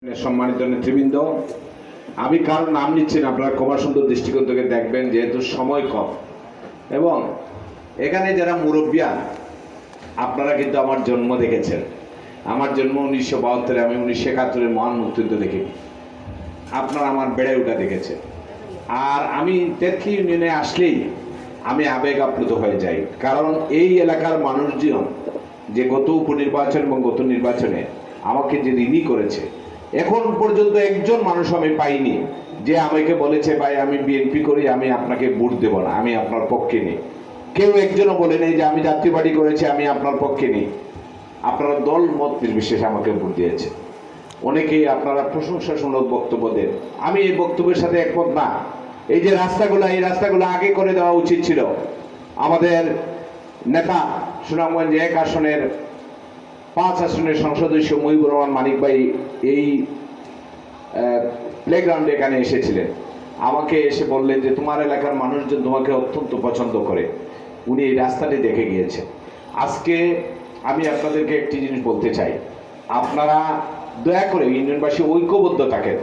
সম্মানিত নেতৃবৃন্দ, আমি কারো নাম নিচ্ছি না, আপনারা কমা সুন্দর দৃষ্টিকোণ থেকে দেখবেন, যেহেতু সময় কম এবং এখানে যারা মুরব্বিয়ান, আপনারা কিন্তু আমার জন্ম দেখেছেন। আমার জন্ম 1972, আমি 1971 মহান মুক্তিযুদ্ধ দেখিনি। আপনারা আমার বেড়ে ওঠা দেখেছেন। আর আমি তেতকি ইউনিয়নে আসলেই আমি আবেগ আপ্লুত হয়ে যাই, কারণ এই এলাকার মানুষজন যে গত উপনির্বাচন এবং গত নির্বাচনে আমাকে যে ঋণী করেছে, এখন পর্যন্ত একজন মানুষ আমি পাইনি যে আমাকে বলেছে ভাই আমি বিএনপি করি, আমি আপনাকে ভোট দেব না, আমি আপনার পক্ষে নেই। কেউ একজনও বলে নেই যে আমি জাতীয় পার্টি করেছি, আমি আপনার পক্ষে নেই। আপনারা দল মত নির্বিশেষে আমাকে ভোট দিয়েছে। অনেকেই আপনারা প্রশংসামূলক বক্তব্য দেন, আমি এই বক্তব্যের সাথে একমত না। এই যে রাস্তাগুলো, এই রাস্তাগুলো আগে করে দেওয়া উচিত ছিল। আমাদের নেতা সুনামগঞ্জ 1 আসনের 5 আসনের সংসদীয় মহিবুর রহমান মানিক ভাই এই প্লেগ্রাউন্ডে এখানে এসেছিলেন। আমাকে এসে বললেন যে তোমার এলাকার মানুষজন তোমাকে অত্যন্ত পছন্দ করে। উনি এই রাস্তাটি দেখে গিয়েছেন। আজকে আমি আপনাদেরকে একটি জিনিস বলতে চাই, আপনারা দয়া করে ইউনিয়নবাসী ঐক্যবদ্ধ থাকেন।